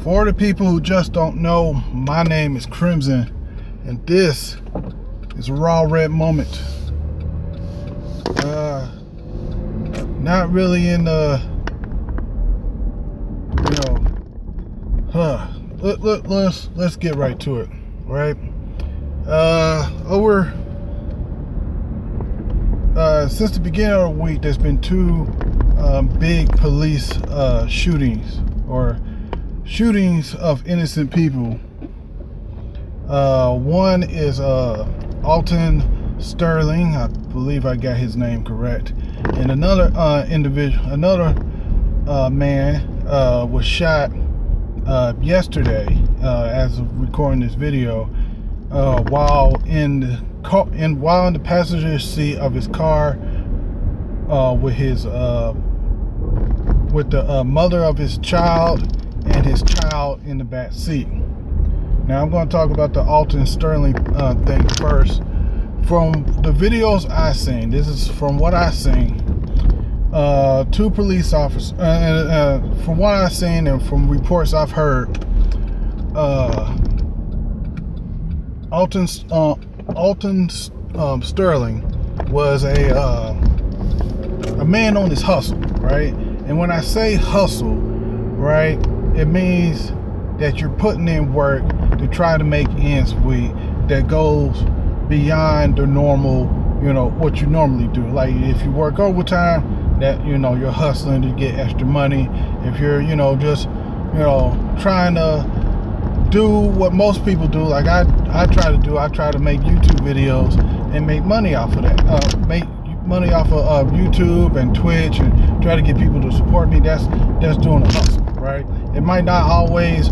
For the people who just don't know, my name is Crimson, and this is a Raw Red moment. Not really in the, let's get right to it, right? Since the beginning of the week, there's been two big police shootings of innocent people. One is Alton Sterling, I believe I got his name correct, and another man was shot yesterday, as of recording this video, while in the passenger seat of his car, with the mother of his child and his child in the back seat. Now I'm going to talk about the Alton Sterling thing first. From the videos I've seen, this is from what I've seen, two police officers, from what I've seen and from reports I've heard, Alton Sterling was a man on his hustle, right? And when I say hustle, right, it means that you're putting in work to try to make ends meet that goes beyond the normal, what you normally do. Like if you work overtime, that, you're hustling to get extra money. If you're, trying to do what most people do, like I try to make YouTube videos and make money off of that. Make money off of YouTube and Twitch and try to get people to support me. That's doing a hustle, right? It might not always,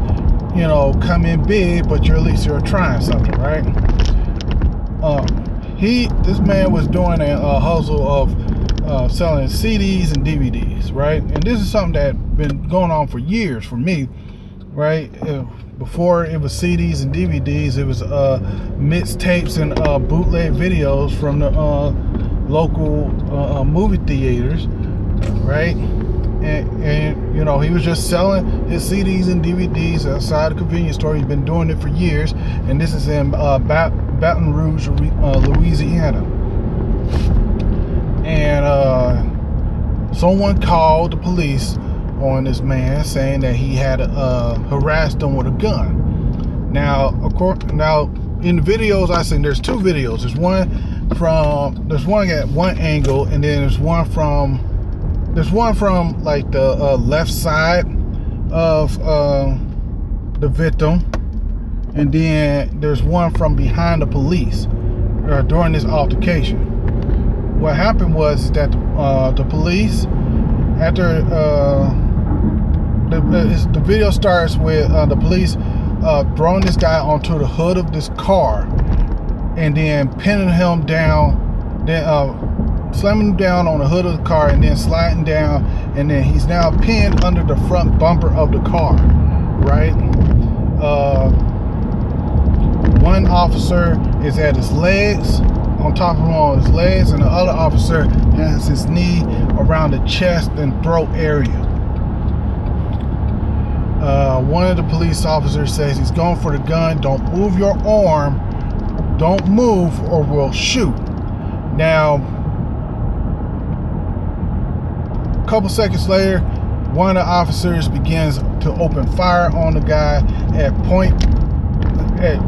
come in big, but at least you're trying something, right? This man was doing a hustle of selling CDs and DVDs, right? And this is something that been going on for years for me, right? Before it was CDs and DVDs, it was mixtapes and bootleg videos from the local movie theaters, right? And he was just selling his CDs and DVDs outside the convenience store. He's been doing it for years, and this is in Baton Rouge, Louisiana. And someone called the police on this man, saying that he had harassed them with a gun. Now, of course, in the videos I seen, there's two videos. There's one at one angle, and then there's one from like the left side of the victim, and then there's one from behind the police during this altercation. What happened was that the police, after the video starts with the police throwing this guy onto the hood of this car and then pinning him down, then slamming him down on the hood of the car and then sliding down, and then he's now pinned under the front bumper of the car, right? One officer is at his legs, on top of him on his legs, and the other officer has his knee around the chest and throat area. One of the police officers says he's going for the gun. Don't move your arm. Don't move or we'll shoot. Now, a couple seconds later, one of the officers begins to open fire on the guy at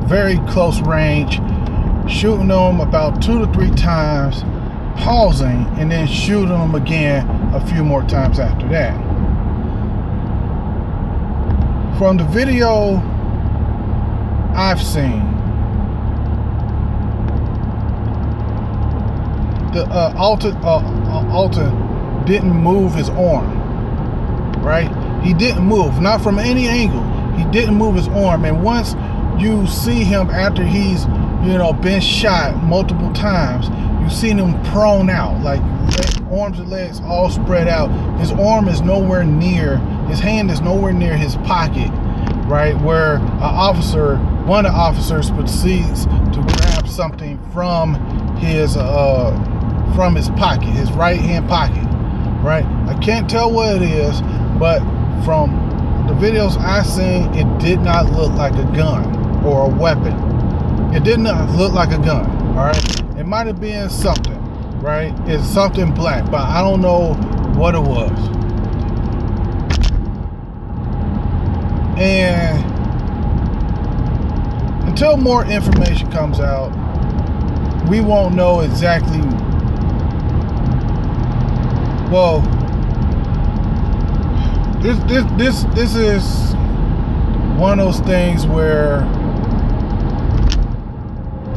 very close range, shooting him about 2 to 3 times, pausing, and then shooting him again a few more times after that. From the video I've seen, the Alton didn't move his arm, right? He didn't move, not from any angle. He didn't move his arm, and once you see him after he's been shot multiple times, you see him prone out, like arms and legs all spread out. His arm is nowhere near, his hand is nowhere near his pocket, right? Where one of the officers proceeds to grab something from his pocket, his right hand pocket, right? I can't tell what it is, but from the videos I seen, it did not look like a gun or a weapon. It did not look like a gun. All right, it might have been something, right? It's something black, but I don't know what it was. And until more information comes out, we won't know exactly. Well, this is one of those things where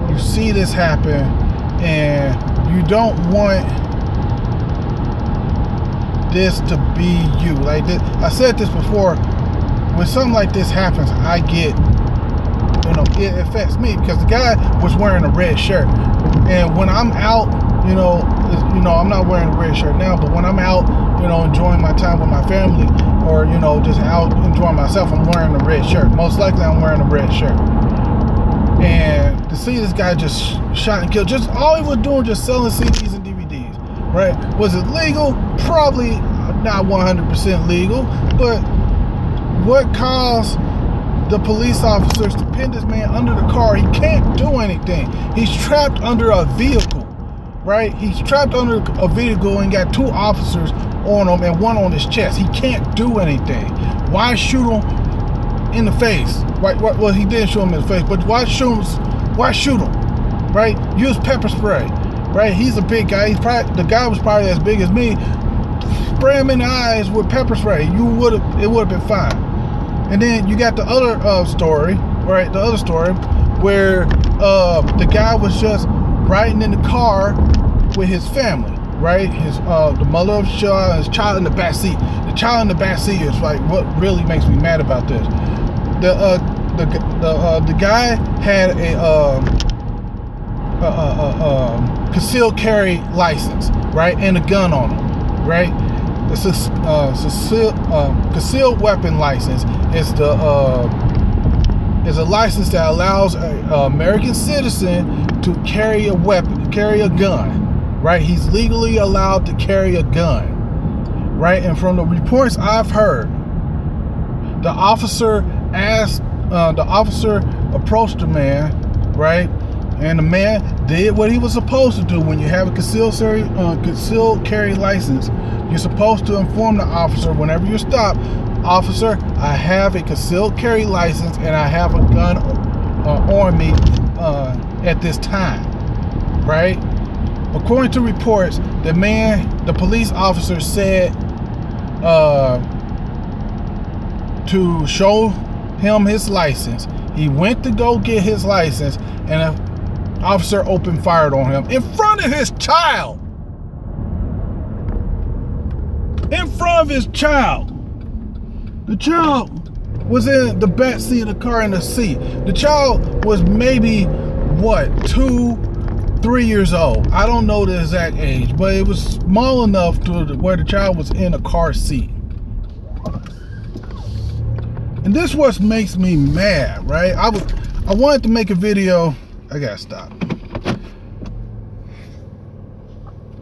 you see this happen and you don't want this to be you. Like this, I said this before, when something like this happens, I get, it affects me because the guy was wearing a red shirt, and when I'm out, I'm not wearing a red shirt now, but when I'm out, enjoying my time with my family, or just out enjoying myself, I'm wearing a red shirt. Most likely I'm wearing a red shirt. And to see this guy just shot and killed, just all he was doing, just selling CDs and DVDs, right? Was it legal? Probably not 100% legal, but what caused the police officers to pin this man under the car? He can't do anything. He's trapped under a vehicle, right? He's trapped under a vehicle and got 2 officers on him and 1 on his chest. He can't do anything. Why shoot him in the face? Right? Well, he did shoot him in the face, but why shoot him? Right? Use pepper spray. Right? He's a big guy. The guy was probably as big as me. Spray him in the eyes with pepper spray. It would have been fine. And then you got the other story, right? The other story where the guy was just riding in the car with his family, right? His the mother of his child in the back seat. The child in the back seat is like what really makes me mad about this. The guy had a concealed carry license, right, and a gun on him, right? It's a concealed weapon license. It's a license that allows an American citizen to carry a weapon, carry a gun, right? He's legally allowed to carry a gun, right? And from the reports I've heard, the officer approached the man, right? And the man did what he was supposed to do. When you have a concealed carry license, you're supposed to inform the officer whenever you're stopped, officer, I have a concealed carry license and I have a gun on me at this time, right? According to reports, the police officer said to show him his license. He went to go get his license, and an officer opened fire on him in front of his child. In front of his child. The child was in the back seat of the car in the seat. The child was maybe, 2-3 years old. I don't know the exact age, but it was small enough to where the child was in a car seat. And this what makes me mad, right? I wanted to make a video. I gotta stop.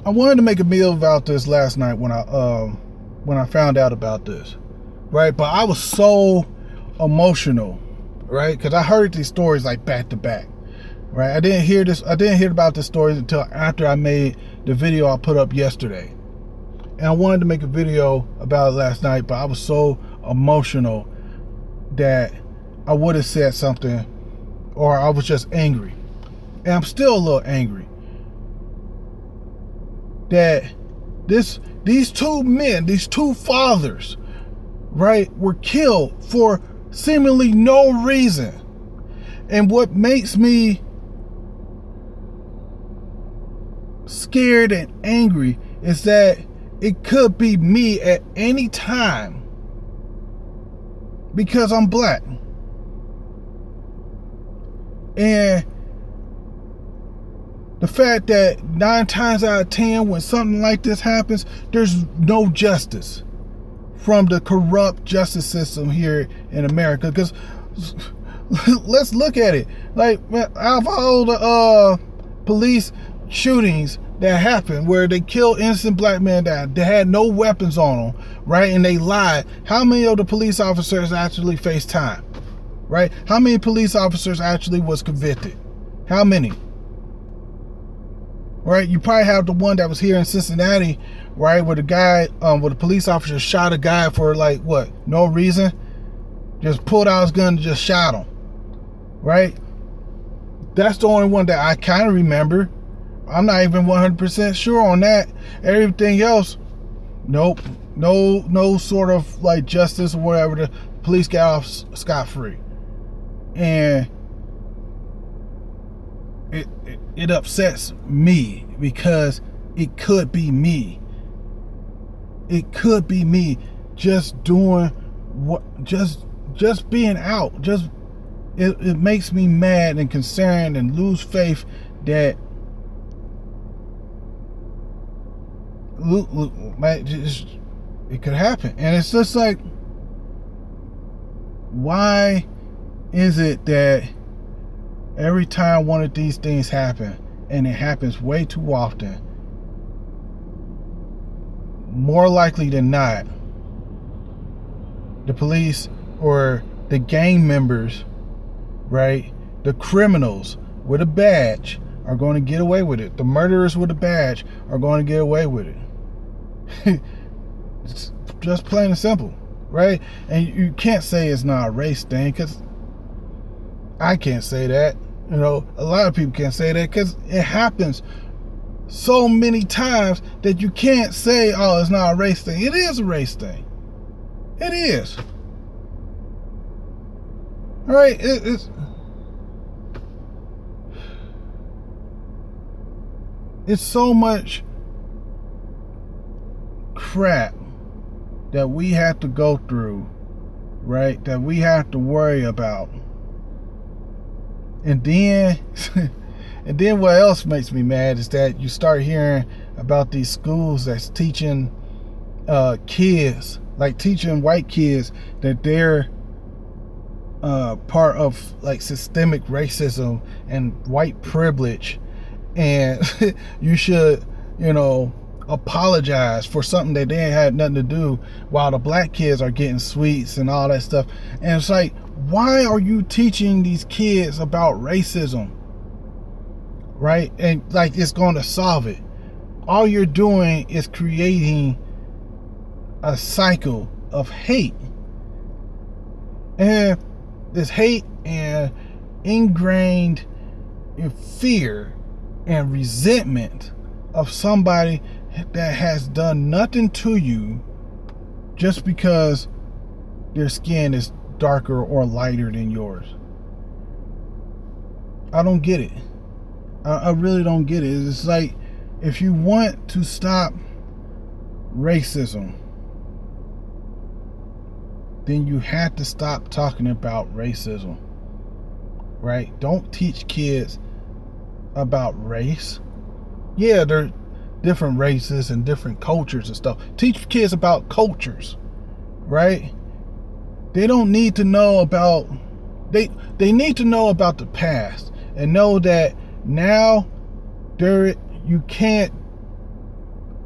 I wanted to make a video about this last night when I found out about this, right? But I was so emotional, right? Because I heard these stories like back to back, right? I didn't hear about this story until after I made the video I put up yesterday. And I wanted to make a video about it last night, but I was so emotional that I would have said something, or I was just angry. And I'm still a little angry that these 2 men, these 2 fathers, right, were killed for seemingly no reason. And what makes me scared and angry is that it could be me at any time because I'm black. And the fact that 9 times out of 10 when something like this happens, there's no justice from the corrupt justice system here in America. Because let's look at it. Like, out of all the police shootings that happened where they killed innocent black men that they had no weapons on them, right? And they lied. How many of the police officers actually faced time, right? How many police officers actually was convicted? How many? Right? You probably have the one that was here in Cincinnati, right? Where the guy, where the police officer shot a guy for like what? No reason. Just pulled out his gun and just shot him. Right? That's the only one that I kind of remember. I'm not even 100% sure on that. Everything else, nope. No sort of like justice or whatever. The police got off scot-free. And it upsets me because it could be me. It could be me just doing what, just being out. Just it makes me mad and concerned and lose faith that it could happen. And it's just like, why is it that every time one of these things happen, and it happens way too often, more likely than not, the police or the gang members, right, the criminals with a badge are going to get away with it. The murderers with a badge are going to get away with it. It's just plain and simple, right? And you can't say it's not a race thing, because I can't say that. You know, a lot of people can't say that because it happens so many times that you can't say, oh, it's not a race thing. It is a race thing. It is. All right, it's so much crap that we have to go through, right? That we have to worry about. And then what else makes me mad is that you start hearing about these schools that's teaching kids, like teaching white kids that they're part of like systemic racism and white privilege, and you should, apologize for something that they ain't had nothing to do, while the black kids are getting sweets and all that stuff. And it's like, why are you teaching these kids about racism, right? And like it's going to solve it. All you're doing is creating a cycle of hate, and this hate and ingrained in fear and resentment of somebody that has done nothing to you just because their skin is darker or lighter than yours. I don't get it. I really don't get it. It's like, if you want to stop racism, then you have to stop talking about racism, right? Don't teach kids about race. Yeah, there are different races and different cultures and stuff. Teach kids about cultures, right? They don't need to know about, they need to know about the past and know that now you can't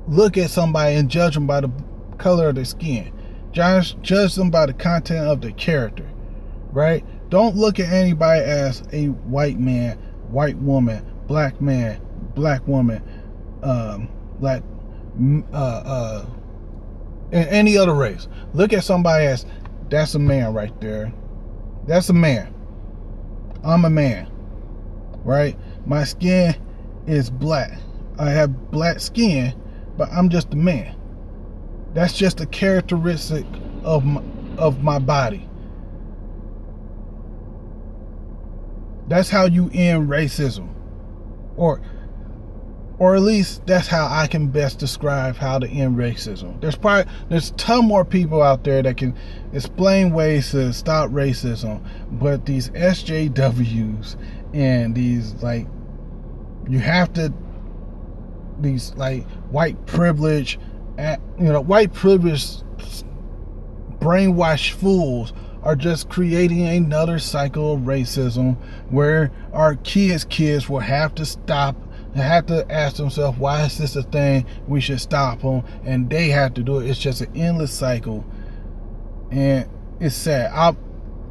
look at somebody and judge them by the color of their skin. Judge them by the content of their character, right? Don't look at anybody as a white man, white woman, black man, black woman, and any other race. Look at somebody as, that's a man right there. That's a man. I'm a man, right? My skin is black. I have black skin, but I'm just a man. That's just a characteristic of my body. That's how you end racism, or at least that's how I can best describe how to end racism. There's a ton more people out there that can explain ways to stop racism, but these SJWs and these white privilege, white privilege brainwashed fools are just creating another cycle of racism where our kids will have to stop have to ask themselves, why is this a thing? We should stop them, and they have to do it. It's just an endless cycle, and it's sad.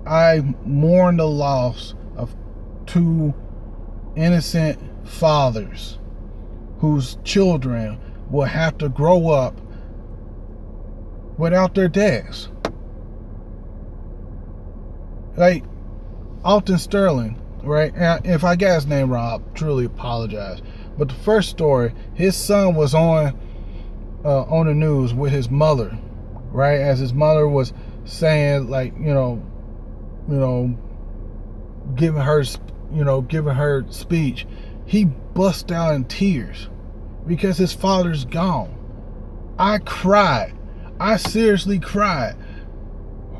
I mourn the loss of 2 innocent fathers whose children will have to grow up without their dads. Like Alton Sterling, right? And if I got his name wrong, I truly apologize. But the first story, his son was on the news with his mother, right? As his mother was saying, like, giving her speech, he bust out in tears because his father's gone. I cried. I seriously cried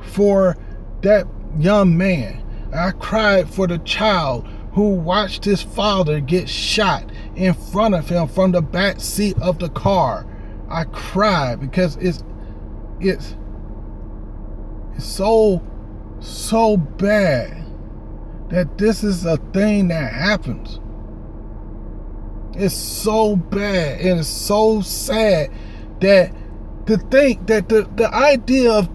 for that young man. I cried for the child who watched his father get shot in front of him from the back seat of the car. I cried because it's so bad that this is a thing that happens. It's so bad and it's so sad that to think that the idea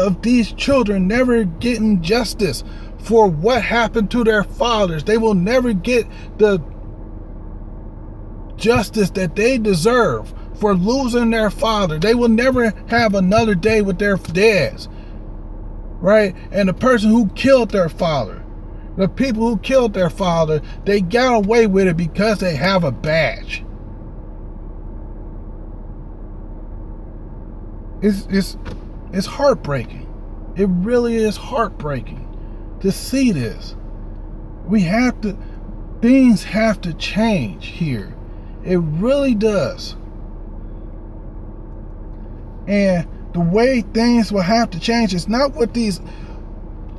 of these children never getting justice for what happened to their fathers. They will never get the justice that they deserve for losing their father. They will never have another day with their dads, right? And the person who killed their father, the people who killed their father, they got away with it because they have a badge. It's heartbreaking. It really is heartbreaking to see this. Things have to change here. It really does. And the way things will have to change is not what these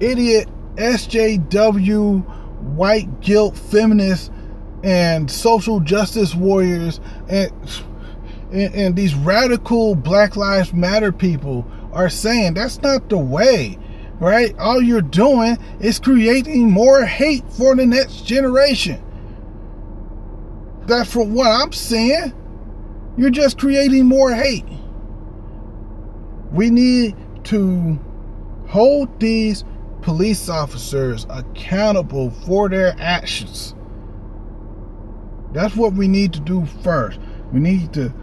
idiot SJW, white guilt feminists, and social justice warriors, and these radical Black Lives Matter people are saying. That's not the way, right? All you're doing is creating more hate for the next generation. That's from what I'm saying. You're just creating more hate. We need to hold these police officers accountable for their actions. That's what we need to do first. We need to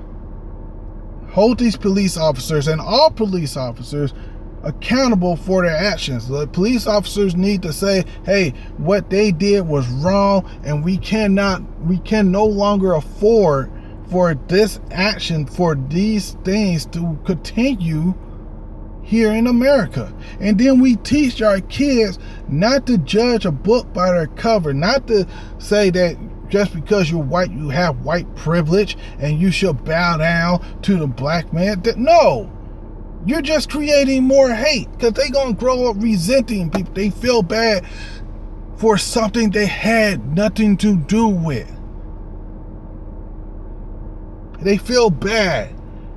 hold these police officers and all police officers accountable for their actions. The police officers need to say, hey, what they did was wrong, and we can no longer afford for this action, for these things to continue here in America. And then we teach our kids not to judge a book by their cover, not to say that just because you're white, you have white privilege and you should bow down to the black man. No, you're just creating more hate, because they're going to grow up resenting people. They feel bad for something they had nothing to do with. They feel bad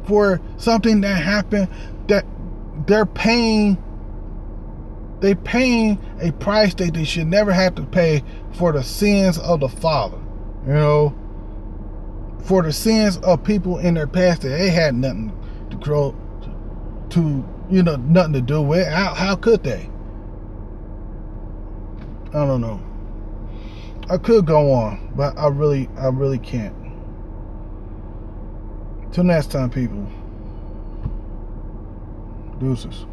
for something that happened, that they're paying a price that they should never have to pay for the sins of the father. For the sins of people in their past that they had nothing nothing to do with. How could they? I don't know. I could go on, but I really can't. Till next time, people. Deuces.